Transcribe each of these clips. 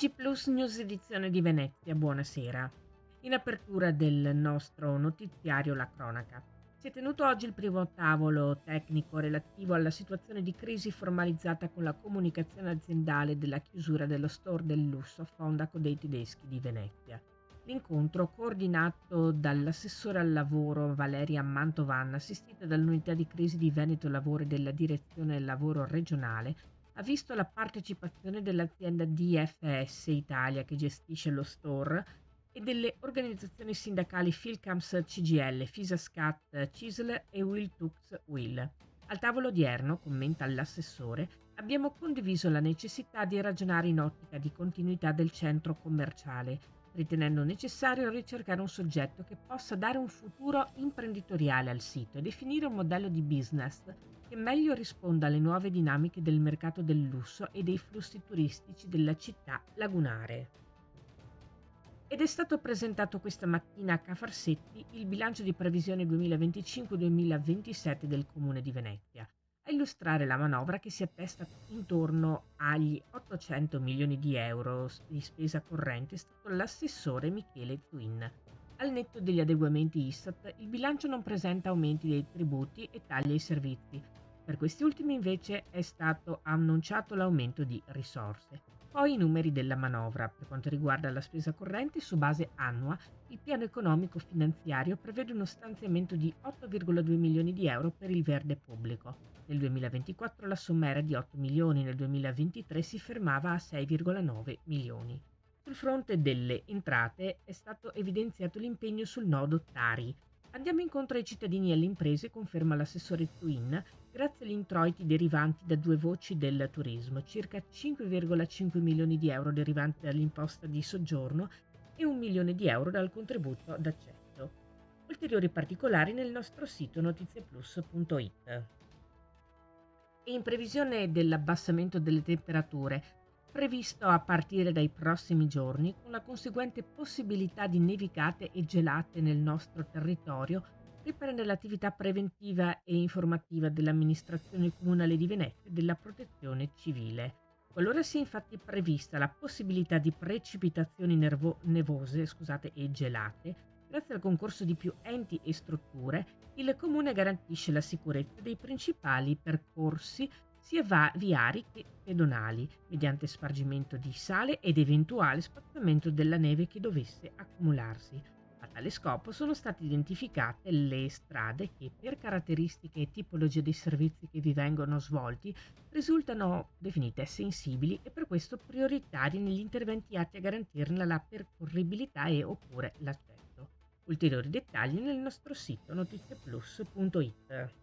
TG Plus News edizione di Venezia, buonasera. In apertura del nostro notiziario La Cronaca. Si è tenuto oggi il primo tavolo tecnico relativo alla situazione di crisi formalizzata con la comunicazione aziendale della chiusura dello store del lusso Fondaco dei Tedeschi di Venezia. L'incontro, coordinato dall'assessore al lavoro Valeria Mantovanna, assistita dall'unità di crisi di Veneto Lavoro e della direzione del lavoro regionale, ha visto la partecipazione dell'azienda DFS Italia che gestisce lo store e delle organizzazioni sindacali Filcams CGL, Fisascat CISL e Wiltux Will. Al tavolo odierno, commenta l'assessore, abbiamo condiviso la necessità di ragionare in ottica di continuità del centro commerciale, ritenendo necessario ricercare un soggetto che possa dare un futuro imprenditoriale al sito e definire un modello di business che meglio risponda alle nuove dinamiche del mercato del lusso e dei flussi turistici della città lagunare. Ed è stato presentato questa mattina a Ca' Farsetti il bilancio di previsione 2025-2027 del Comune di Venezia. A illustrare la manovra che si attesta intorno agli 800 milioni di euro di spesa corrente è stato l'assessore Michele Twin. Al netto degli adeguamenti ISTAT, il bilancio non presenta aumenti dei tributi e tagli ai servizi. Per questi ultimi invece è stato annunciato l'aumento di risorse. Poi i numeri della manovra. Per quanto riguarda la spesa corrente, su base annua, il piano economico finanziario prevede uno stanziamento di 8,2 milioni di euro per il verde pubblico. Nel 2024 la somma era di 8 milioni, nel 2023 si fermava a 6,9 milioni. Sul fronte delle entrate è stato evidenziato l'impegno sul nodo Tari. Andiamo incontro ai cittadini e alle imprese, conferma l'assessore Twin, grazie agli introiti derivanti da due voci del turismo, circa 5,5 milioni di euro derivanti dall'imposta di soggiorno e 1 milione di euro dal contributo d'accesso. Ulteriori particolari nel nostro sito notiziaplus.it. E in previsione dell'abbassamento delle temperature, previsto a partire dai prossimi giorni, con la conseguente possibilità di nevicate e gelate nel nostro territorio, riprende l'attività preventiva e informativa dell'amministrazione comunale di Venezia e della protezione civile. Qualora sia infatti prevista la possibilità di precipitazioni nevose e gelate, grazie al concorso di più enti e strutture, il Comune garantisce la sicurezza dei principali percorsi sia viari che pedonali, mediante spargimento di sale ed eventuale spazzamento della neve che dovesse accumularsi. A tale scopo sono state identificate le strade che, per caratteristiche e tipologia dei servizi che vi vengono svolti, risultano definite sensibili e per questo prioritarie negli interventi atti a garantirne la percorribilità e oppure l'accesso. Ulteriori dettagli nel nostro sito notiziaplus.it.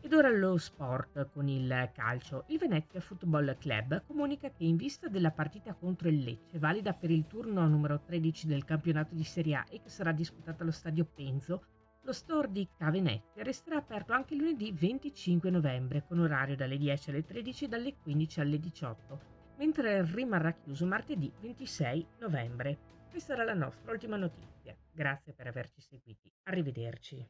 Ed ora lo sport con il calcio. Il Venezia Football Club comunica che in vista della partita contro il Lecce, valida per il turno numero 13 del campionato di Serie A e che sarà disputata allo stadio Penzo, lo store di Ca' Venezia resterà aperto anche lunedì 25 novembre con orario dalle 10 alle 13 e dalle 15 alle 18, mentre rimarrà chiuso martedì 26 novembre. Questa era la nostra ultima notizia. Grazie per averci seguiti. Arrivederci.